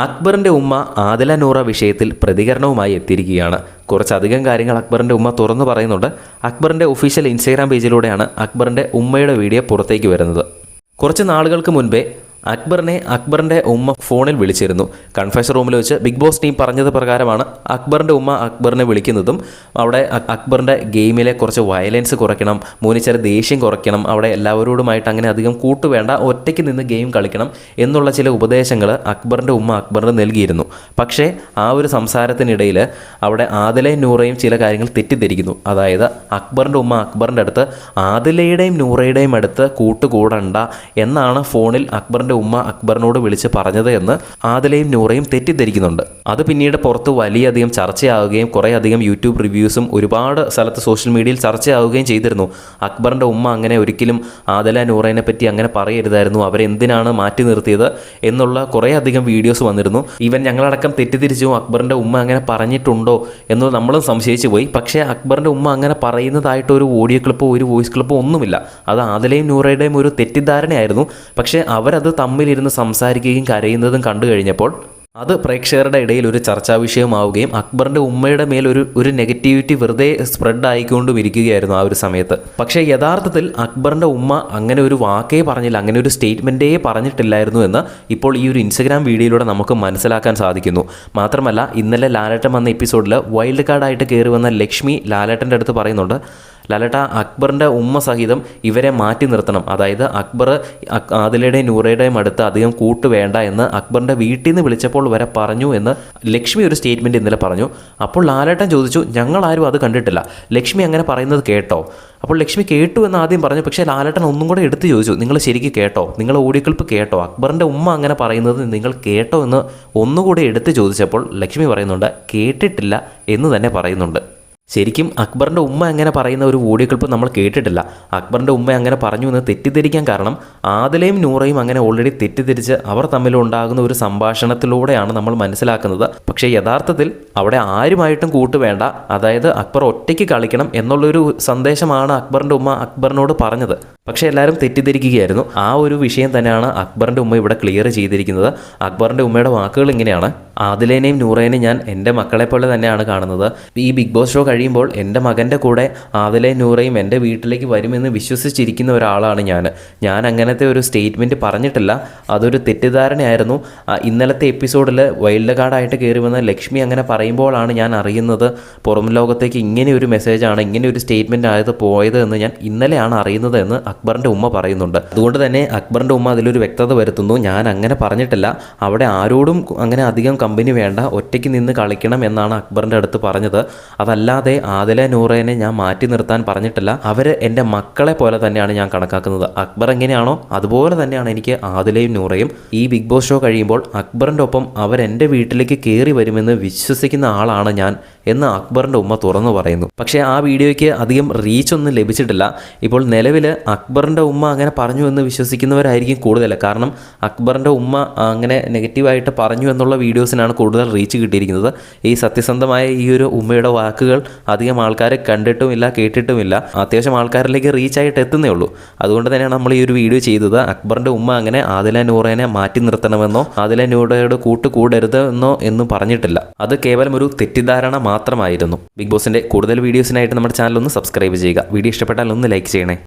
അക്ബറിൻ്റെ ഉമ്മ ആദില നൂറ വിഷയത്തിൽ പ്രതികരണവുമായി എത്തിയിരിക്കുകയാണ്. കുറച്ചധികം കാര്യങ്ങൾ അക്ബറിൻ്റെ ഉമ്മ തുറന്നു പറയുന്നുണ്ട്. അക്ബറിൻ്റെ ഒഫീഷ്യൽ ഇൻസ്റ്റാഗ്രാം പേജിലൂടെയാണ് അക്ബറിൻ്റെ ഉമ്മയുടെ വീഡിയോ പുറത്തേക്ക് വരുന്നത്. കുറച്ച് നാളുകൾക്ക് മുൻപേ അക്ബറിൻ്റെ ഉമ്മ ഫോണിൽ വിളിച്ചിരുന്നു. കൺഫെഷൻ റൂമിൽ വെച്ച് ബിഗ് ബോസ് ടീം പറഞ്ഞത് പ്രകാരമാണ് അക്ബറിൻ്റെ ഉമ്മ അക്ബറിനെ വിളിക്കുന്നതും അവിടെ അക്ബറിൻ്റെ ഗെയിമിലെ കുറച്ച് വയലൻസ് കുറയ്ക്കണം, മൂന്നിച്ചേര ദേഷ്യം കുറയ്ക്കണം, അവിടെ എല്ലാവരോടുമായിട്ട് അങ്ങനെ അധികം കൂട്ടുവേണ്ട, ഒറ്റയ്ക്ക് നിന്ന് ഗെയിം കളിക്കണം എന്നുള്ള ചില ഉപദേശങ്ങൾ അക്ബറിൻ്റെ ഉമ്മ അക്ബറിന് നൽകിയിരുന്നു. പക്ഷേ ആ ഒരു സംസാരത്തിനിടയിൽ അവിടെ ആദിലയും നൂറയും ചില കാര്യങ്ങൾ തെറ്റിദ്ധരിക്കുന്നു. അതായത് അക്ബറിൻ്റെ ഉമ്മ അക്ബറിൻ്റെ അടുത്ത് ആദിലയുടെയും നൂറയുടെയും അടുത്ത് കൂട്ടുകൂടണ്ട എന്നാണ് ഫോണിൽ അക്ബറിൻ്റെ ഉമ്മ അക്ബറിനോട് വിളിച്ച് പറഞ്ഞത് എന്ന് ആദിലയും നൂറയും തെറ്റിദ്ധരിക്കുന്നുണ്ട്. അത് പിന്നീട് പുറത്ത് വലിയധികം ചർച്ചയാവുകയും കുറേയധികം യൂട്യൂബ് റിവ്യൂസും ഒരുപാട് സ്ഥലത്ത് സോഷ്യൽ മീഡിയയിൽ ചർച്ചയാവുകയും ചെയ്തിരുന്നു. അക്ബറിൻ്റെ ഉമ്മ അങ്ങനെ ഒരിക്കലും ആദില നൂറേനെ പറ്റി അങ്ങനെ പറയരുതായിരുന്നു, അവരെന്തിനാണ് മാറ്റി നിർത്തിയത് എന്നുള്ള കുറേയധികം വീഡിയോസ് വന്നിരുന്നു. ഈവൻ ഞങ്ങളടക്കം തെറ്റിദ്ധരിച്ചു അക്ബറിൻ്റെ ഉമ്മ അങ്ങനെ പറഞ്ഞിട്ടുണ്ടോ എന്ന് നമ്മളും സംശയിച്ചു പോയി. പക്ഷേ അക്ബറിൻ്റെ ഉമ്മ അങ്ങനെ പറയുന്നതായിട്ട് ഒരു ഓഡിയോ ക്ലിപ്പോ ഒരു വോയിസ് ക്ലിപ്പോ ഒന്നുമില്ല. അത് ആദിലയും നൂറയുടെയും ഒരു തെറ്റിദ്ധാരണയായിരുന്നു. പക്ഷേ അവരത് തമ്മിലിരുന്ന് സംസാരിക്കുകയും കരയുന്നതും കണ്ടു കഴിഞ്ഞപ്പോൾ അത് പ്രേക്ഷകരുടെ ഇടയിൽ ഒരു ചർച്ചാ വിഷയമാവുകയും അക്ബറിൻ്റെ ഉമ്മയുടെ മേൽ ഒരു നെഗറ്റിവിറ്റി വെറുതെ സ്പ്രെഡ് ആയിക്കൊണ്ടും ഇരിക്കുകയായിരുന്നു ആ ഒരു സമയത്ത്. പക്ഷേ യഥാർത്ഥത്തിൽ അക്ബറിൻ്റെ ഉമ്മ അങ്ങനെ ഒരു വാക്കേ പറഞ്ഞില്ല, അങ്ങനെ ഒരു സ്റ്റേറ്റ്മെൻറ്റേ പറഞ്ഞിട്ടില്ലായിരുന്നു എന്ന് ഇപ്പോൾ ഈ ഒരു ഇൻസ്റ്റഗ്രാം വീഡിയോയിലൂടെ നമുക്ക് മനസ്സിലാക്കാൻ സാധിക്കുന്നു. മാത്രമല്ല ഇന്നലെ ലാലേട്ടൻ വന്ന എപ്പിസോഡിൽ വൈൽഡ് കാർഡായിട്ട് കയറി വന്ന ലക്ഷ്മി ലാലേട്ടൻ്റെ അടുത്ത് പറയുന്നുണ്ട്, ലാലേട്ട അക്ബറിൻ്റെ ഉമ്മ സഹിതം ഇവരെ മാറ്റി നിർത്തണം, അതായത് അക്ബർ ആദിലയുടെയും നൂറയുടെയും അടുത്ത് അധികം കൂട്ട് വേണ്ട എന്ന് അക്ബറിൻ്റെ വീട്ടിൽ നിന്ന് വിളിച്ചപ്പോൾ വരെ പറഞ്ഞു എന്ന് ലക്ഷ്മി ഒരു സ്റ്റേറ്റ്മെൻറ്റ് ഇന്നലെ പറഞ്ഞു. അപ്പോൾ ലാലേട്ടൻ ചോദിച്ചു, ഞങ്ങളാരും അത് കണ്ടിട്ടില്ല, ലക്ഷ്മി അങ്ങനെ പറയുന്നത് കേട്ടോ? അപ്പോൾ ലക്ഷ്മി കേട്ടു എന്ന് ആദ്യം പറഞ്ഞു. പക്ഷേ ലാലേട്ടൻ ഒന്നും കൂടെ എടുത്ത് ചോദിച്ചു, നിങ്ങൾ ശരിക്കും കേട്ടോ, നിങ്ങൾ ഓഡിയോ ക്ലിപ്പ് കേട്ടോ, അക്ബറിൻ്റെ ഉമ്മ അങ്ങനെ പറയുന്നത് നിങ്ങൾ കേട്ടോ എന്ന് ഒന്നുകൂടെ എടുത്ത് ചോദിച്ചപ്പോൾ ലക്ഷ്മി പറയുന്നുണ്ട് കേട്ടിട്ടില്ല എന്ന് തന്നെ പറയുന്നുണ്ട്. ശരിക്കും അക്ബറിൻ്റെ ഉമ്മ അങ്ങനെ പറയുന്ന ഒരു ഓഡിയോ ക്ലിപ്പ് നമ്മൾ കേട്ടിട്ടില്ല. അക്ബറിൻ്റെ ഉമ്മ അങ്ങനെ പറഞ്ഞു എന്ന് തെറ്റിദ്ധരിക്കാൻ കാരണം ആദിലയും നൂറയും അങ്ങനെ ഓൾറെഡി തെറ്റിദ്ധരിച്ച് അവർ തമ്മിലുണ്ടാകുന്ന ഒരു സംഭാഷണത്തിലൂടെയാണ് നമ്മൾ മനസ്സിലാക്കുന്നത്. പക്ഷേ യഥാർത്ഥത്തിൽ അവിടെ ആരുമായിട്ടും കൂട്ടുവേണ്ട, അതായത് അക്ബർ ഒറ്റയ്ക്ക് കളിക്കണം എന്നുള്ളൊരു സന്ദേശമാണ് അക്ബറിൻ്റെ ഉമ്മ അക്ബറിനോട് പറഞ്ഞത്. പക്ഷേ എല്ലാവരും തെറ്റിദ്ധരിക്കുകയായിരുന്നു. ആ ഒരു വിഷയം തന്നെയാണ് അക്ബറിൻ്റെ ഉമ്മ ഇവിടെ ക്ലിയർ ചെയ്തിരിക്കുന്നത്. അക്ബറിൻ്റെ ഉമ്മയുടെ വാക്കുകൾ ഇങ്ങനെയാണ്: ആദിലേനെയും നൂറേനെയും ഞാൻ എൻ്റെ മക്കളെ പോലെ തന്നെയാണ് കാണുന്നത്. ഈ ബിഗ് ബോസ് ഷോ കഴിയുമ്പോൾ എൻ്റെ മകൻ്റെ കൂടെ ആദിലയും നൂറയും എൻ്റെ വീട്ടിലേക്ക് വരുമെന്ന് വിശ്വസിച്ചിരിക്കുന്ന ഒരാളാണ് ഞാൻ അങ്ങനത്തെ ഒരു സ്റ്റേറ്റ്മെൻറ്റ് പറഞ്ഞിട്ടില്ല, അതൊരു തെറ്റിദ്ധാരണയായിരുന്നു. ഇന്നലത്തെ എപ്പിസോഡിൽ വൈൽഡ് കാർഡായിട്ട് കയറി വന്ന ലക്ഷ്മി അങ്ങനെ പറയുമ്പോഴാണ് ഞാൻ അറിയുന്നത് പുറം ലോകത്തേക്ക് ഇങ്ങനെ ഒരു മെസ്സേജാണ്, ഇങ്ങനെ ഒരു സ്റ്റേറ്റ്മെൻറ്റ് ആയത് പോയത് എന്ന് ഞാൻ ഇന്നലെയാണ് അറിയുന്നത് എന്ന് അക്ബറിൻ്റെ ഉമ്മ പറയുന്നുണ്ട്. അതുകൊണ്ട് തന്നെ അക്ബറിൻ്റെ ഉമ്മ അതിലൊരു വ്യക്തത വരുത്തുന്നു, ഞാൻ അങ്ങനെ പറഞ്ഞിട്ടില്ല, അവിടെ ആരോടും അങ്ങനെ അധികം കമ്പനി വേണ്ട, ഒറ്റയ്ക്ക് നിന്ന് കളിക്കണം എന്നാണ് അക്ബറിൻ്റെ അടുത്ത് പറഞ്ഞത്. അതല്ലാതെ ആദില നൂറേനെ ഞാൻ മാറ്റി നിർത്താൻ പറഞ്ഞിട്ടില്ല, അവർ എൻ്റെ മക്കളെ പോലെ തന്നെയാണ് ഞാൻ കണക്കാക്കുന്നത്. അക്ബർ എങ്ങനെയാണോ അതുപോലെ തന്നെയാണ് എനിക്ക് ആദിലയും നൂറയും. ഈ ബിഗ് ബോസ് ഷോ കഴിയുമ്പോൾ അക്ബറിൻ്റെ ഒപ്പം അവരെൻ്റെ വീട്ടിലേക്ക് കയറി വരുമെന്ന് വിശ്വസിക്കുന്ന ആളാണ് ഞാൻ എന്ന് അക്ബറിൻ്റെ ഉമ്മ തുറന്നു പറയുന്നു. പക്ഷേ ആ വീഡിയോയ്ക്ക് അധികം റീച്ചൊന്നും ലഭിച്ചിട്ടില്ല. ഇപ്പോൾ നിലവിൽ അക്ബറിൻ്റെ ഉമ്മ അങ്ങനെ പറഞ്ഞു എന്ന് വിശ്വസിക്കുന്നവരായിരിക്കും കൂടുതൽ. കാരണം അക്ബറിൻ്റെ ഉമ്മ അങ്ങനെ നെഗറ്റീവായിട്ട് പറഞ്ഞു എന്നുള്ള വീഡിയോസിനാണ് കൂടുതൽ റീച്ച് കിട്ടിയിരിക്കുന്നത്. ഈ സത്യസന്ധമായ ഈ ഒരു ഉമ്മയുടെ വാക്കുകൾ അധികം ആൾക്കാരെ കണ്ടിട്ടുമില്ല കേട്ടിട്ടുമില്ല, അത്യാവശ്യം ആൾക്കാരിലേക്ക് റീച്ചായിട്ട് എത്തുന്നേ ഉള്ളൂ. അതുകൊണ്ട് തന്നെയാണ് നമ്മൾ ഈ ഒരു വീഡിയോ ചെയ്തത്. അക്ബറിൻ്റെ ഉമ്മ അങ്ങനെ ആദില നൂറേനെ മാറ്റി നിർത്തണമെന്നോ ആദില നൂറയോട് കൂട്ടുകൂടരുത് എന്നോ എന്നും പറഞ്ഞിട്ടില്ല. അത് കേവലം ഒരു തെറ്റിദ്ധാരണ മാത്രമായിരുന്നു. ബിഗ് ബോസിൻ്റെ കൂടുതൽ വീഡിയോസിനായിട്ട് നമ്മുടെ ചാനൽ ഒന്ന് സബ്സ്ക്രൈബ് ചെയ്യുക. വീഡിയോ ഇഷ്ടപ്പെട്ടാൽ ഒന്ന് ലൈക്ക് ചെയ്യണേ.